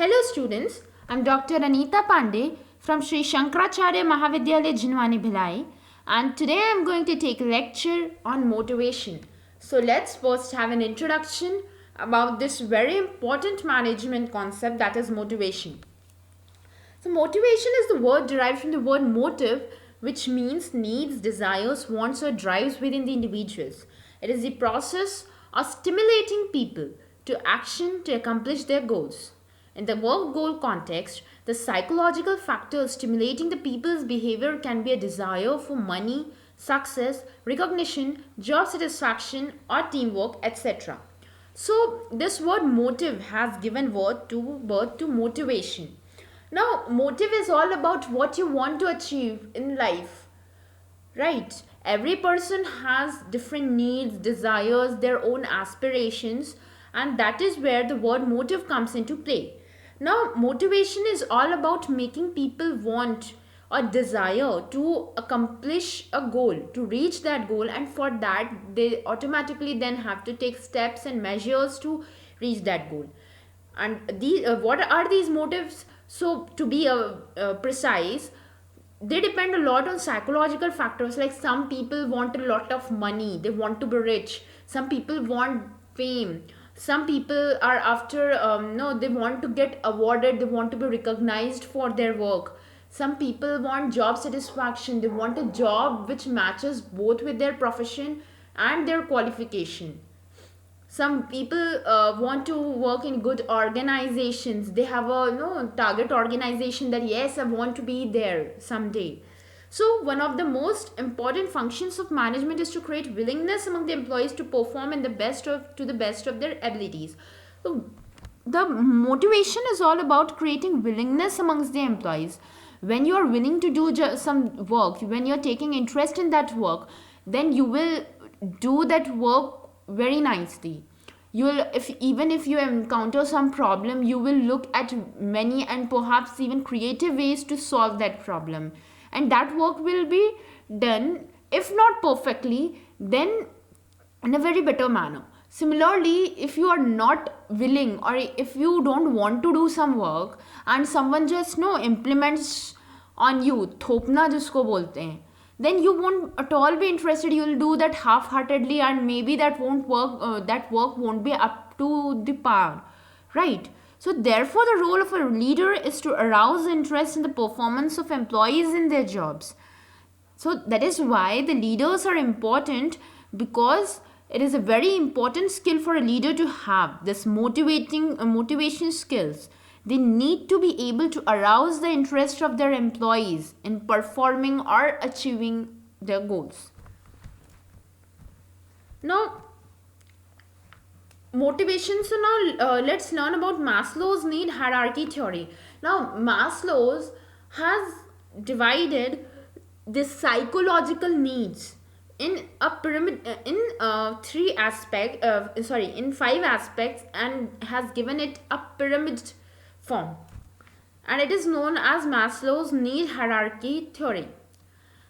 Hello students, I'm Dr. Anita Pandey from Sri Shankaracharya Mahavidyalaya Jinwani Bhilai, and today I'm going to take a lecture on motivation. So let's first have an introduction about this very important management concept, that is motivation. So motivation is the word derived from the word motive, which means needs, desires, wants or drives within the individuals. It is the process of stimulating people to action to accomplish their goals. In the work goal context, the psychological factors stimulating the people's behavior can be a desire for money, success, recognition, job satisfaction, or teamwork, etc. So, this word motive has given birth to motivation. Now, motive is all about what you want to achieve in life, right? Every person has different needs, desires, their own aspirations, and that is where the word motive comes into play. Now, motivation is all about making people want or desire to accomplish a goal, to reach that goal, and for that, they automatically then have to take steps and measures to reach that goal. And what are these motives? So, to be precise, they depend a lot on psychological factors. Like some people want a lot of money, they want to be rich. Some people want fame. Some people are after no, they want to get awarded, they want to be recognized for their work. Some people want job satisfaction, they want a job which matches both with their profession and their qualification. Some people want to work in good organizations. They have a target organization that yes, I want to be there someday. So one of the most important functions of management is to create willingness among the employees to perform in the best of to the best of their abilities. So the motivation is all about creating willingness amongst the employees. When you are willing to do some work, when you're taking interest in that work, then you will do that work very nicely. You will, if even if you encounter some problem, you will look at many and perhaps even creative ways to solve that problem, and that work will be done, if not perfectly, then in a very better manner. Similarly, if you are not willing or if you don't want to do some work and someone just implements on you, thopna jisko bolte hain, then you won't at all be interested. You will do that half-heartedly, and maybe that won't work. That work won't be up to the par, right? So therefore, the role of a leader is to arouse interest in the performance of employees in their jobs. So that is why the leaders are important, because it is a very important skill for a leader to have this motivation skills. They need to be able to arouse the interest of their employees in performing or achieving their goals. Now, motivation. So now let's learn about Maslow's need hierarchy theory. Now, Maslow's has divided the psychological needs in a pyramid in 5 aspects, and has given it a pyramid form, and it is known as Maslow's need hierarchy theory.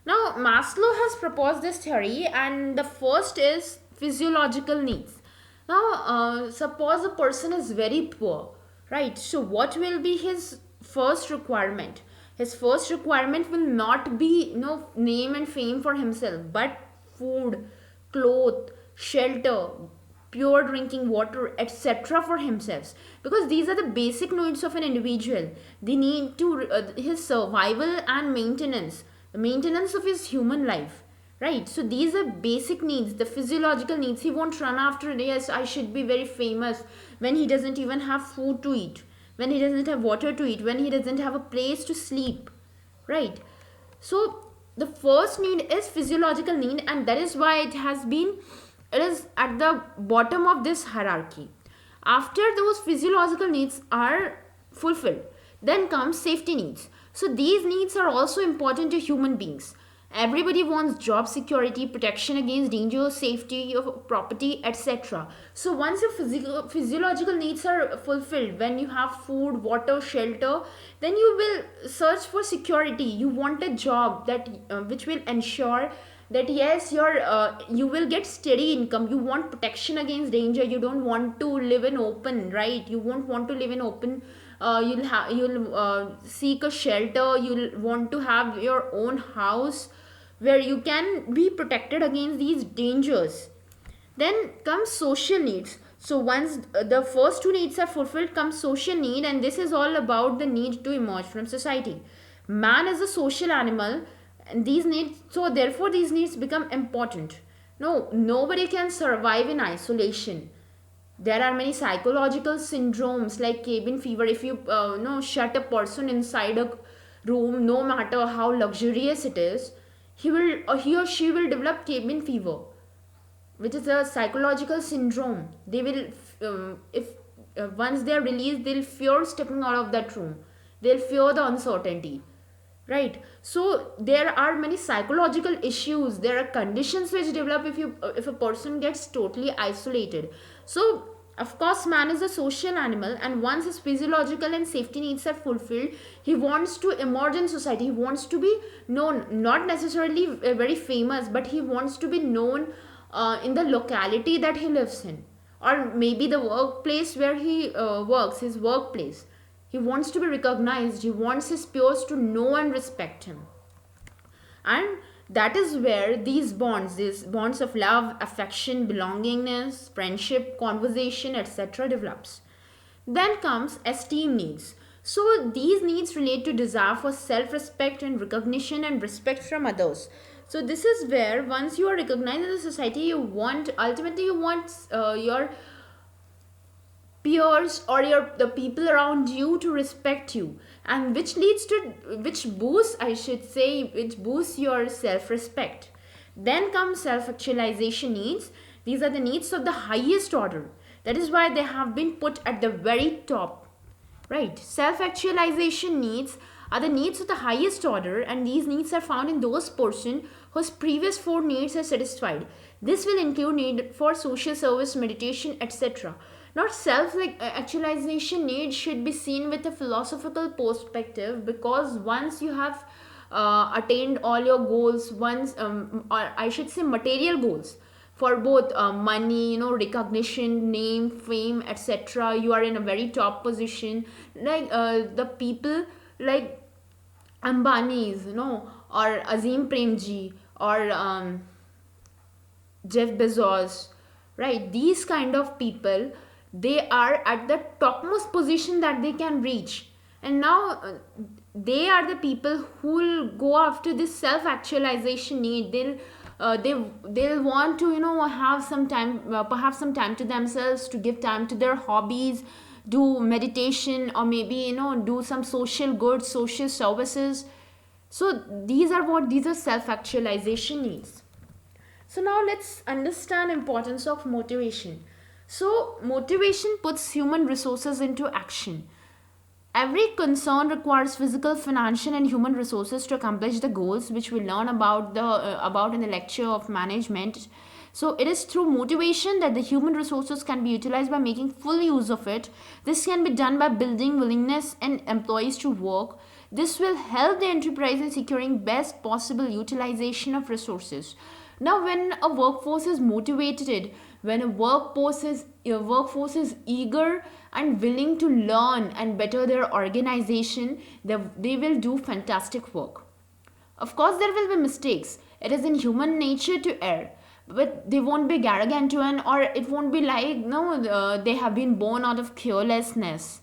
Now, Maslow has proposed this theory, and the first is physiological needs. Now, suppose a person is very poor, right? So, what will be his first requirement? His first requirement will not be name and fame for himself, but food, cloth, shelter, pure drinking water, etc. for himself, because these are the basic needs of an individual. They need to his survival and maintenance, the maintenance of his human life, right? So these are basic needs, the physiological needs. He won't run after, yes, I should be very famous, when he doesn't even have food to eat, when he doesn't have water to eat, when he doesn't have a place to sleep, right? So the first need is physiological need, and that is why it is at the bottom of this hierarchy. After those physiological needs are fulfilled, then comes safety needs. So these needs are also important to human beings. Everybody wants job security, protection against danger, safety of property, etc. So once your physiological needs are fulfilled, when you have food, water, shelter, then you will search for security. You want a job that which will ensure that yes, you will get steady income. You want protection against danger. You don't want to live in open, right? You won't want to live in open. You'll seek a shelter. You'll want to have your own house where you can be protected against these dangers. Then comes social needs. So once the first two needs are fulfilled, comes social need, and this is all about the need to emerge from society. Man is a social animal, and these needs, so therefore these needs become important. No, nobody can survive in isolation. There are many psychological syndromes like cabin fever. If you shut a person inside a room, no matter how luxurious it is, he or she will develop cabin fever, which is a psychological syndrome. They will, if once they are released, they'll fear stepping out of that room. They'll fear the uncertainty, right? So there are many psychological issues. There are conditions which develop if a person gets totally isolated. So of course, man is a social animal, and once his physiological and safety needs are fulfilled, he wants to emerge in society. He wants to be known, not necessarily very famous, but he wants to be known in the locality that he lives in, or maybe the workplace where he works, his workplace. He wants to be recognized. He wants his peers to know and respect him. And that is where these bonds of love, affection, belongingness, friendship, conversation, etc. develops. Then comes esteem needs. So these needs relate to desire for self-respect and recognition and respect from others. So this is where once you are recognized in the society, ultimately you want your peers or the people around you to respect you, and which boosts your self-respect. Then comes self-actualization needs. These are the needs of the highest order. That is why they have been put at the very top, right? Self-actualization needs are the needs of the highest order, and these needs are found in those person whose previous four needs are satisfied. This will include need for social service, meditation, etc. Not self actualization need should be seen with a philosophical perspective, because once you have attained all your goals, or I should say material goals, for both money, recognition, name, fame, etc., you are in a very top position. Like the people like Ambani's, or Azim Premji, or Jeff Bezos, right? These kind of people, they are at the topmost position that they can reach. And now they are the people who will go after this self-actualization need. They'll want to have some time, perhaps some time to themselves, to give time to their hobbies, do meditation, or maybe do some social goods, social services. So these are self-actualization needs. So now let's understand importance of motivation. So motivation puts human resources into action. Every concern requires physical, financial, and human resources to accomplish the goals, which we learn about in the lecture of management. So it is through motivation that the human resources can be utilized by making full use of it. This can be done by building willingness in employees to work. This will help the enterprise in securing best possible utilization of resources. Now, when a workforce is motivated, when a workforce is eager and willing to learn and better their organization, they will do fantastic work. Of course, there will be mistakes. It is in human nature to err, but they won't be gargantuan, or it won't be like they have been born out of carelessness,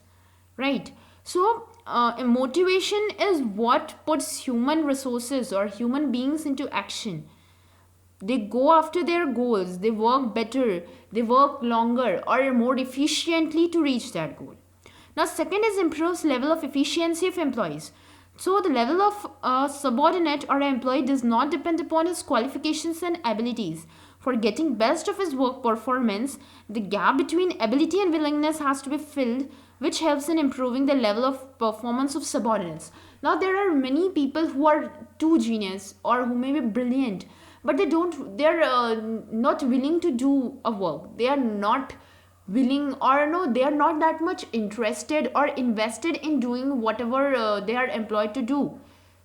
right? So motivation is what puts human resources or human beings into action. They go after their goals, they work better, they work longer or more efficiently to reach that goal. Now, second is improves level of efficiency of employees. So the level of a subordinate or an employee does not depend upon his qualifications and abilities. For getting best of his work performance, the gap between ability and willingness has to be filled, which helps in improving the level of performance of subordinates. Now, there are many people who are too genius or who may be brilliant, but they're not willing to do a work. They are not willing, or no, they are not that much interested or invested in doing whatever they are employed to do.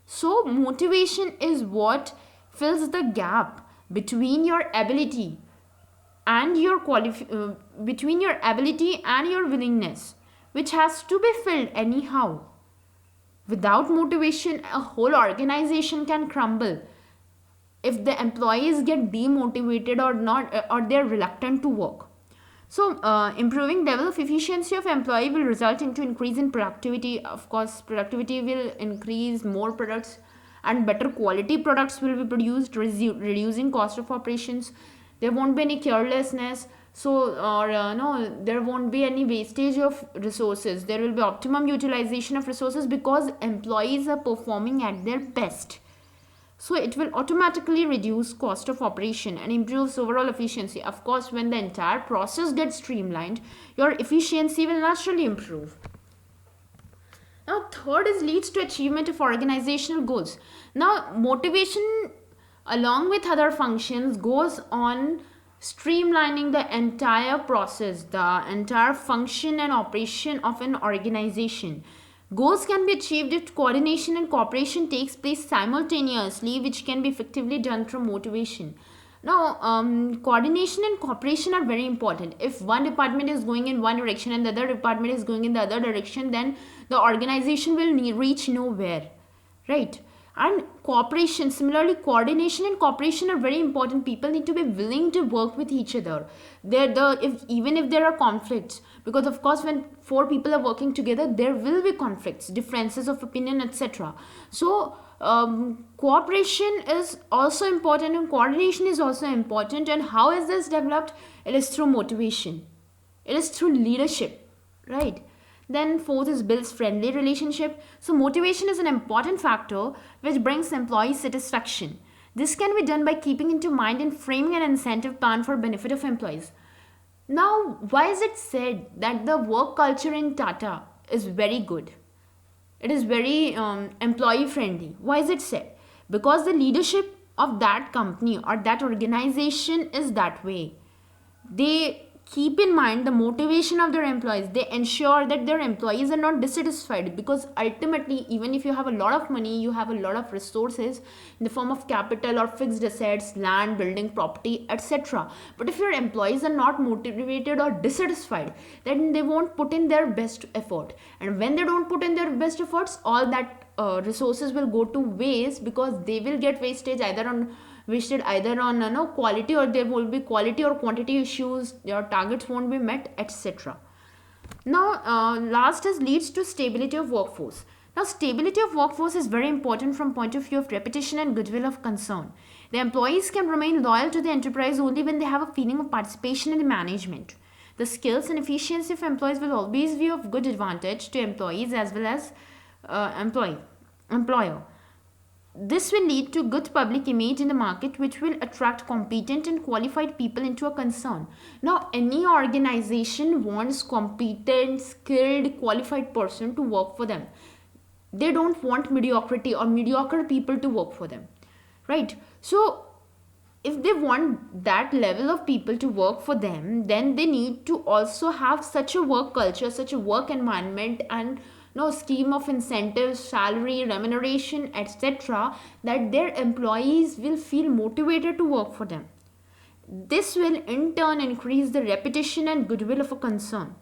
So motivation is what fills the gap between your ability and your between your ability and your willingness, which has to be filled anyhow. Without motivation, a whole organization can crumble if the employees get demotivated or not, or they're reluctant to work. So improving level of efficiency of employee will result into increase in productivity. Of course, productivity will increase, more products and better quality products will be produced, reducing cost of operations. There won't be any carelessness, so or no, there won't be any wastage of resources. There will be optimum utilization of resources because employees are performing at their best. So it will automatically reduce cost of operation and improves overall efficiency. Of course, when the entire process gets streamlined, your efficiency will naturally improve. Now, third is leads to achievement of organizational goals. Now, motivation along with other functions goes on streamlining the entire process, the entire function and operation of an organization. Goals can be achieved if coordination and cooperation takes place simultaneously, which can be effectively done through motivation. Now, coordination and cooperation are very important. If one department is going in one direction and the other department is going in the other direction, then the organization will reach nowhere, right? And cooperation, similarly, coordination and cooperation are very important. People need to be willing to work with each other. Even if there are conflicts, because of course when four people are working together, there will be conflicts, differences of opinion, etc. So cooperation is also important and coordination is also important. And how is this developed? It is through motivation, it is through leadership, right? Then fourth is builds friendly relationship. So motivation is an important factor which brings employee satisfaction. This can be done by keeping into mind and framing an incentive plan for benefit of employees. Now, why is it said that the work culture in Tata is very good? It is very employee friendly. Why is it said? Because the leadership of that company or that organization is that way. They keep in mind the motivation of their employees. They ensure that their employees are not dissatisfied, because ultimately, even if you have a lot of money, you have a lot of resources in the form of capital or fixed assets, land, building, property, etc. But if your employees are not motivated or dissatisfied, then they won't put in their best effort. And when they don't put in their best efforts, all that resources will go to waste, because they will get wasted either on quality, or there will be quality or quantity issues, your targets won't be met, etc. Now last is leads to stability of workforce. Now stability of workforce is very important from point of view of repetition and goodwill of concern. The employees can remain loyal to the enterprise only when they have a feeling of participation in the management. The skills and efficiency of employees will always be of good advantage to employees as well as employer. This will lead to good public image in the market, which will attract competent and qualified people into a concern. Now, any organization wants competent, skilled, qualified person to work for them. They don't want mediocrity or mediocre people to work for them, right? So, if they want that level of people to work for them, then they need to also have such a work culture, such a work environment, and no scheme of incentives, salary, remuneration, etc., that their employees will feel motivated to work for them. This will in turn increase the reputation and goodwill of a concern.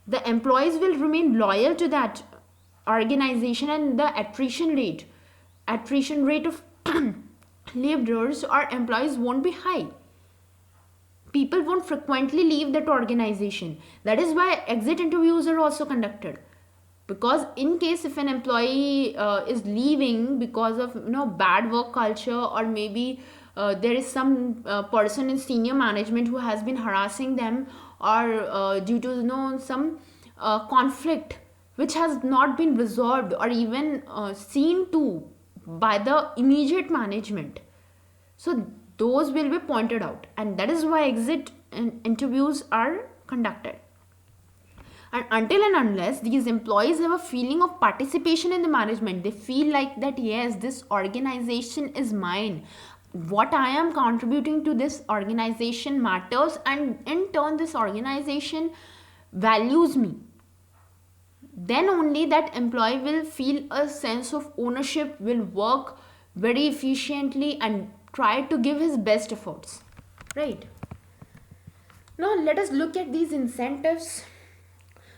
The employees will remain loyal to that organization, and the attrition rate of leavers or employees won't be high. People won't frequently leave that organization. That is why exit interviews are also conducted, because in case if an employee is leaving because of bad work culture, or maybe there is some person in senior management who has been harassing them, or due to some conflict which has not been resolved or even seen to by the immediate management, so those will be pointed out, and that is why exit interviews are conducted. And until and unless these employees have a feeling of participation in the management, they feel like that yes, this organization is mine, what I am contributing to this organization matters, and in turn this organization values me, then only that employee will feel a sense of ownership, will work very efficiently and try to give his best efforts, right? Now let us look at these incentives.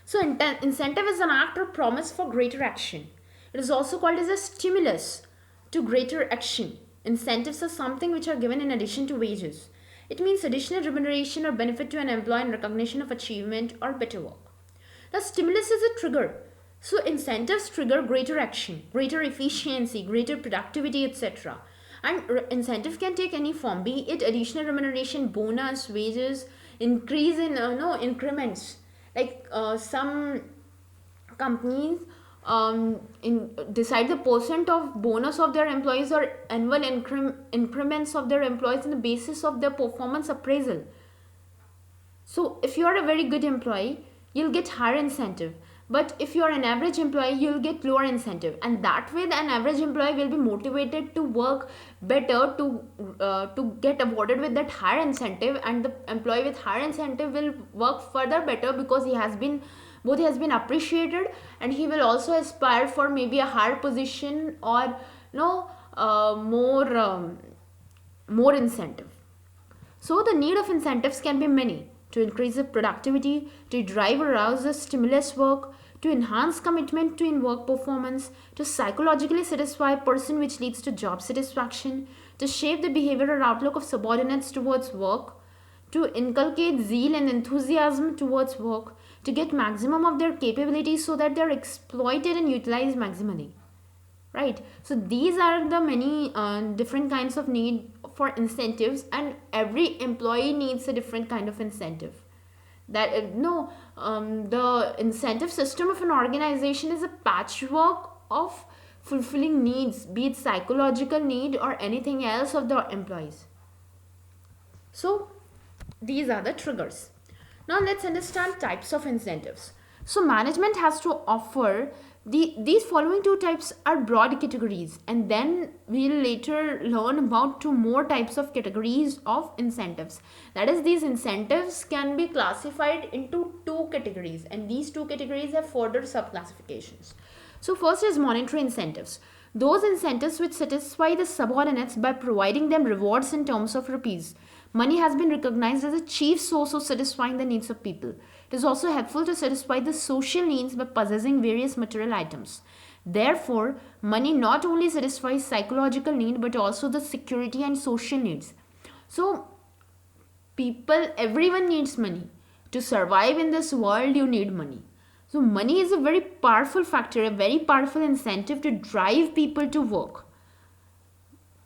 So incentive is an act or promise for greater action. It is also called as a stimulus to greater action. Incentives are something which are given in addition to wages. It means additional remuneration or benefit to an employee in recognition of achievement or better work. Now stimulus is a trigger. So incentives trigger greater action, greater efficiency, greater productivity, etc. And incentive can take any form, be it additional remuneration, bonus, wages, increase in no increments. Like some companies decide the percent of bonus of their employees or annual increments of their employees on the basis of their performance appraisal. So if you are a very good employee, you'll get higher incentive. But if you are an average employee, you'll get lower incentive. And that way, an average employee will be motivated to work better to get awarded with that higher incentive. And the employee with higher incentive will work further better because he has been appreciated, and he will also aspire for maybe a higher position or more incentive. So the need of incentives can be many: to increase the productivity, to drive arouse the stimulus work, to enhance commitment to in work performance, to psychologically satisfy a person which leads to job satisfaction, to shape the behavior or outlook of subordinates towards work, to inculcate zeal and enthusiasm towards work, to get maximum of their capabilities so that they're exploited and utilized maximally. Right? So these are the many different kinds of need for incentives, and every employee needs a different kind of incentive. The incentive system of an organization is a patchwork of fulfilling needs, be it psychological need or anything else of the employees. So these are the triggers. Now let's understand types of incentives. So management has to offer these following two types are broad categories, and then we'll later learn about two more types of categories of incentives. That is, these incentives can be classified into two categories, and these two categories have further subclassifications. So first is monetary incentives. Those incentives which satisfy the subordinates by providing them rewards in terms of rupees. Money has been recognized as a chief source of satisfying the needs of people. It is also helpful to satisfy the social needs by possessing various material items. Therefore, money not only satisfies psychological need but also the security and social needs. So, everyone needs money. To survive in this world, you need money. So, money is a very powerful factor, a very powerful incentive to drive people to work.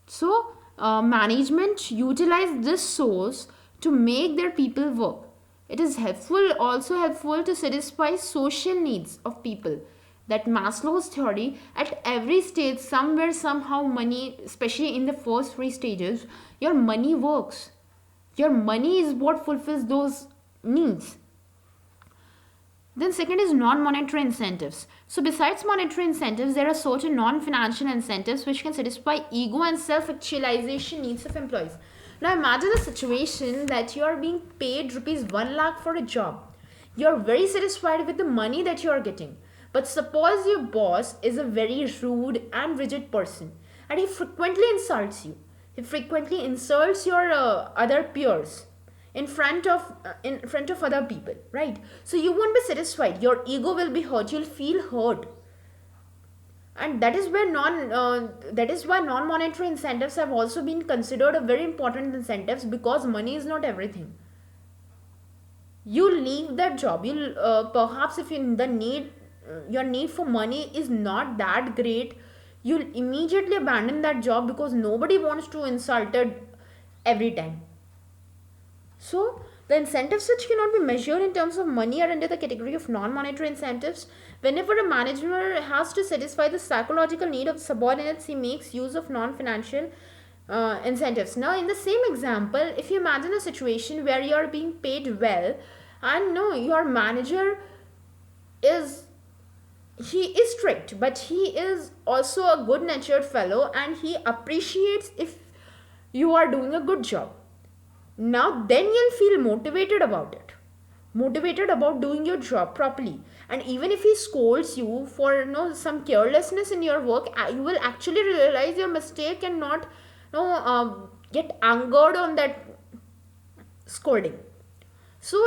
So, management utilize this source to make their people work. It is also helpful to satisfy social needs of people. That Maslow's theory, at every stage, somewhere, somehow, money, especially in the first three stages, your money works. Your money is what fulfills those needs. Then second is non-monetary incentives. So besides monetary incentives, there are certain non-financial incentives which can satisfy ego and self-actualization needs of employees. Now imagine a situation that you are being paid rupees 1 lakh for a job. You are very satisfied with the money that you are getting. But suppose your boss is a very rude and rigid person, and he frequently insults you. He frequently insults your other peers in front of other people, right? So you won't be satisfied. Your ego will be hurt. You'll feel hurt, and that is why non-monetary incentives have also been considered a very important incentives, because money is not everything. You leave that job. You'll perhaps if your need for money is not that great, you'll immediately abandon that job because nobody wants to insulted every time. So, the incentives which cannot be measured in terms of money are under the category of non-monetary incentives. Whenever a manager has to satisfy the psychological need of subordinates, he makes use of non-financial incentives. Now, in the same example, if you imagine a situation where you are being paid well, and no, your manager is strict, but he is also a good-natured fellow, and he appreciates if you are doing a good job. Now then you'll feel motivated about it. motivated about doing your job properly. And even if he scolds you for some carelessness in your work, you will actually realize your mistake and not get angered on that scolding. So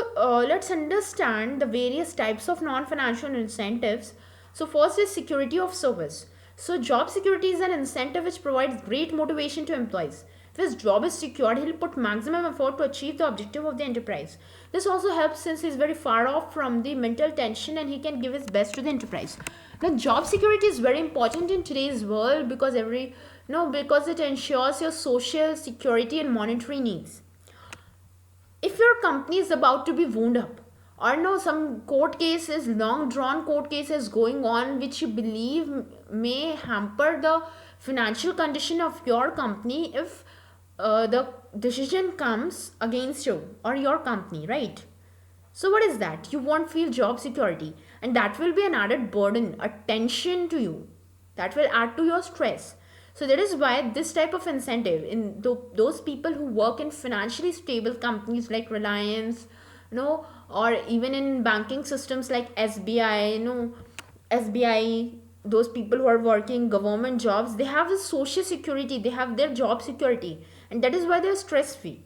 let's understand the various types of non-financial incentives. So first is security of service. So job security is an incentive which provides great motivation to employees. If his job is secured, he'll put maximum effort to achieve the objective of the enterprise. This also helps since he's very far off from the mental tension and he can give his best to the enterprise. Now job security is very important in today's world because because it ensures your social security and monetary needs. If your company is about to be wound up, or some court cases, long drawn court cases going on which you believe may hamper the financial condition of your company, if the decision comes against you or your company, right? So what is that? You won't feel job security, and that will be an added burden, a tension to you. That will add to your stress. So that is why this type of incentive in those people who work in financially stable companies like Reliance, or even in banking systems like SBI, SBI, those people who are working government jobs, they have this social security, they have their job security, and that is why they are stress free.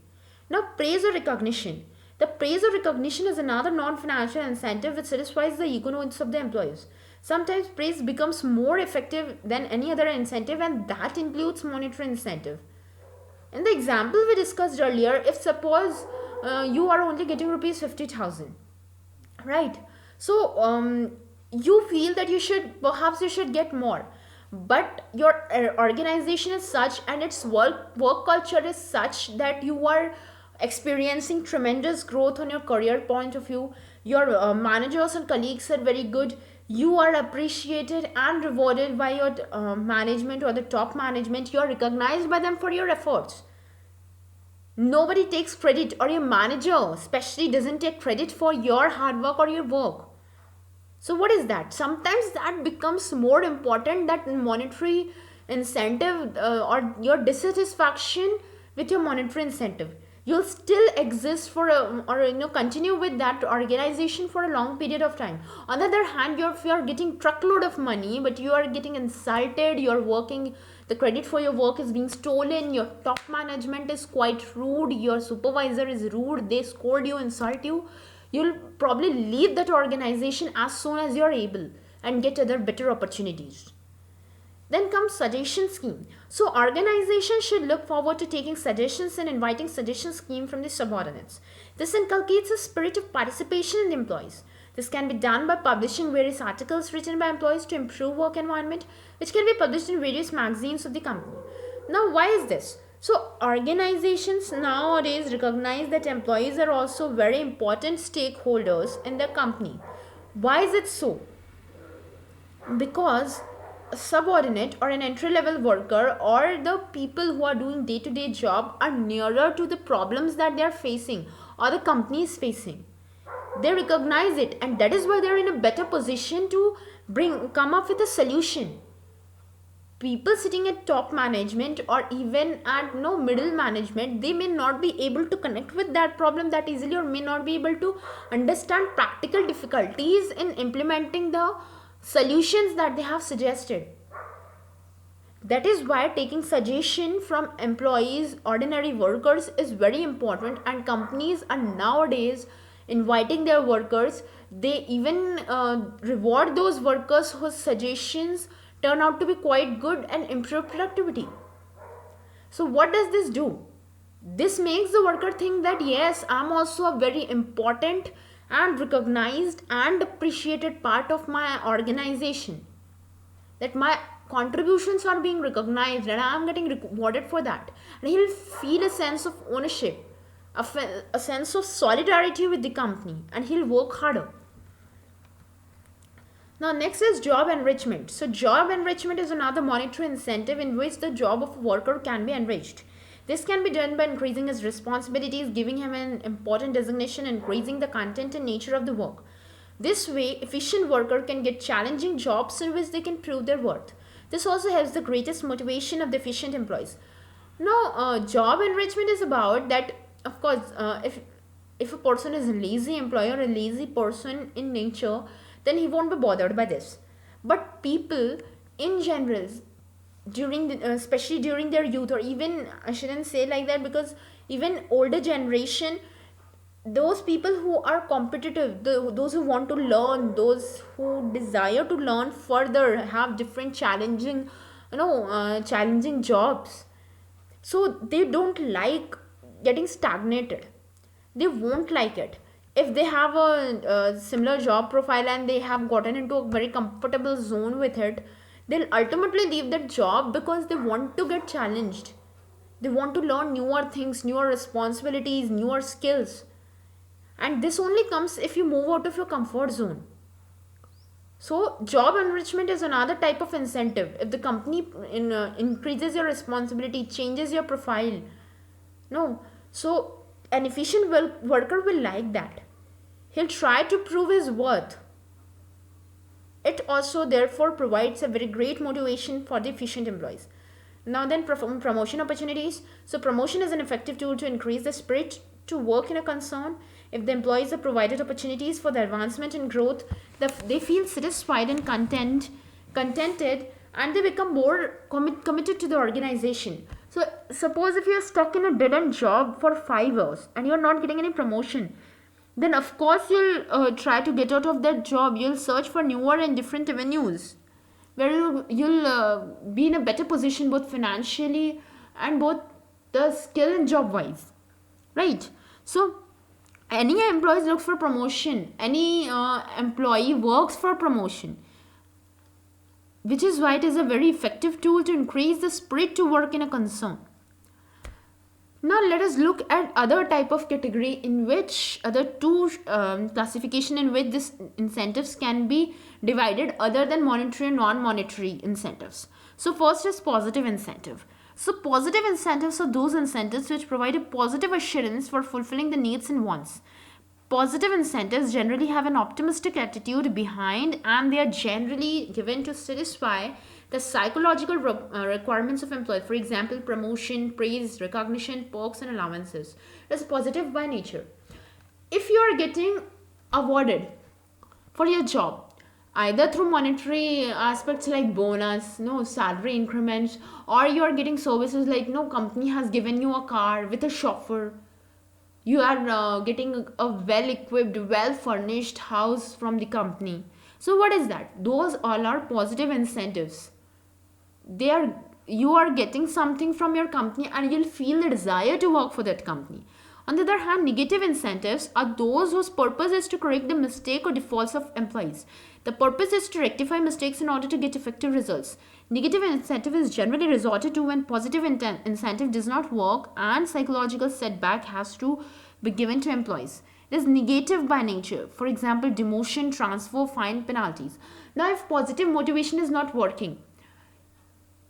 Now, praise or recognition. The praise or recognition is another non-financial incentive which satisfies the ego needs of the employees. Sometimes praise becomes more effective than any other incentive, and that includes monetary incentive. In the example we discussed earlier, if suppose you are only getting rupees 50,000, right? So you feel that you should get more, but your organization is such and its work culture is such that you are experiencing tremendous growth on your career point of view. Your managers and colleagues are very good. You are appreciated and rewarded by your management or the top management. You are recognized by them for your efforts. Nobody takes credit, or your manager especially doesn't take credit for your hard work or your work. So what is that? Sometimes that becomes more important that monetary incentive or your dissatisfaction with your monetary incentive. You'll still exist for continue with that organization for a long period of time. On the other hand, if you're getting truckload of money but you are getting insulted, you're working, the credit for your work is being stolen, your top management is quite rude, your supervisor is rude, they scold you, insult you, you'll probably leave that organization as soon as you're able and get other better opportunities. Then comes suggestion scheme. So organizations should look forward to taking suggestions and inviting suggestion scheme from the subordinates. This inculcates a spirit of participation in the employees. This can be done by publishing various articles written by employees to improve work environment, which can be published in various magazines of the company. Now, why is this? So organizations nowadays recognize that employees are also very important stakeholders in their company. Why is it so? Because a subordinate or an entry level worker or the people who are doing day to day job are nearer to the problems that they are facing or the company is facing. They recognize it, and that is why they are in a better position to come up with a solution. People sitting at top management or even at middle management, they may not be able to connect with that problem that easily, or may not be able to understand practical difficulties in implementing the solutions that they have suggested. That is why taking suggestion from employees, ordinary workers, is very important, and companies are nowadays inviting their workers. They even reward those workers whose suggestions turn out to be quite good and improve productivity. So what does this do? This makes the worker think that yes, I'm also a very important and recognized and appreciated part of my organization, that my contributions are being recognized and I'm getting rewarded for that, and he'll feel a sense of ownership, a sense of solidarity with the company, and he'll work harder. Now next is job enrichment. So job enrichment is another monetary incentive in which the job of a worker can be enriched. This can be done by increasing his responsibilities, giving him an important designation, and increasing the content and nature of the work. This way, efficient worker can get challenging jobs in which they can prove their worth. This also helps the greatest motivation of the efficient employees. Now, job enrichment is about that, of course, if if a person is a lazy employee or a lazy person in nature, then he won't be bothered by this. But people in general, especially during their youth, or even I shouldn't say like that, because even older generation, those people who are competitive, those who want to learn, those who desire to learn further, have different challenging, challenging jobs, so they don't like getting stagnated. They won't like it. If they have a similar job profile and they have gotten into a very comfortable zone with it, they'll ultimately leave that job because they want to get challenged. They want to learn newer things, newer responsibilities, newer skills. And this only comes if you move out of your comfort zone. So, job enrichment is another type of incentive. If the company increases your responsibility, changes your profile, no, so an efficient worker will like that. He'll try to prove his worth. It also, therefore, provides a very great motivation for the efficient employees. Now, then, promotion opportunities. So, promotion is an effective tool to increase the spirit to work in a concern. If the employees are provided opportunities for their advancement and growth, they feel satisfied and contented, and they become more committed to the organization. So, suppose if you are stuck in a dead end job for 5 years and you are not getting any promotion, then of course you'll try to get out of that job. You'll search for newer and different avenues where you'll be in a better position both financially and both the skill and job wise, right? So any employee looks for promotion, any employee works for promotion, which is why it is a very effective tool to increase the spirit to work in a concern. Now let us look at other type of category, in which other two classification in which this incentives can be divided other than monetary and non-monetary incentives. So first is positive incentive. So positive incentives are those incentives which provide a positive assurance for fulfilling the needs and wants. Positive incentives generally have an optimistic attitude behind, and they are generally given to satisfy the psychological requirements of employees. For example, promotion, praise, recognition, perks, and allowances. It is positive by nature. If you are getting awarded for your job, either through monetary aspects like bonus, no salary increments, or you are getting services like no company has given you a car with a chauffeur, you are getting a well equipped, well furnished house from the company. So what is that? Those all are positive incentives. You are getting something from your company and you'll feel the desire to work for that company. On the other hand, negative incentives are those whose purpose is to correct the mistake or defaults of employees. The purpose is to rectify mistakes in order to get effective results. Negative incentive is generally resorted to when positive incentive does not work and psychological setback has to be given to employees. It is negative by nature. For example, demotion, transfer, fine, penalties. Now, if positive motivation is not working,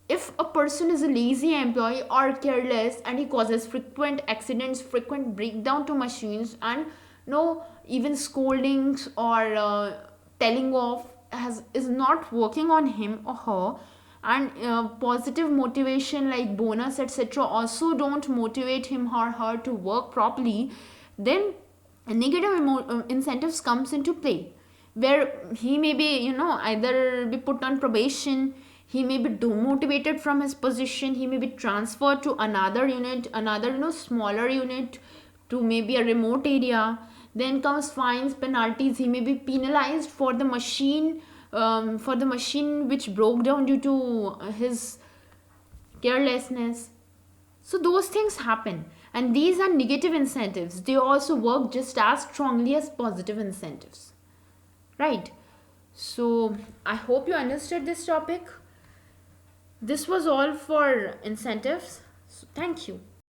if a person is a lazy employee or careless and he causes frequent accidents, frequent breakdown to machines, and no even scoldings or telling off is not working on him or her, and positive motivation like bonus etc also don't motivate him or her to work properly, then negative incentives comes into play, where he may be either be put on probation, he may be demotivated from his position, he may be transferred to another unit, another smaller unit, to maybe a remote area. Then comes fines, penalties, he may be penalized for the machine which broke down due to his carelessness. So those things happen, and these are negative incentives. They also work just as strongly as positive incentives, right? So I hope you understood this topic. This was all for incentives. So thank you.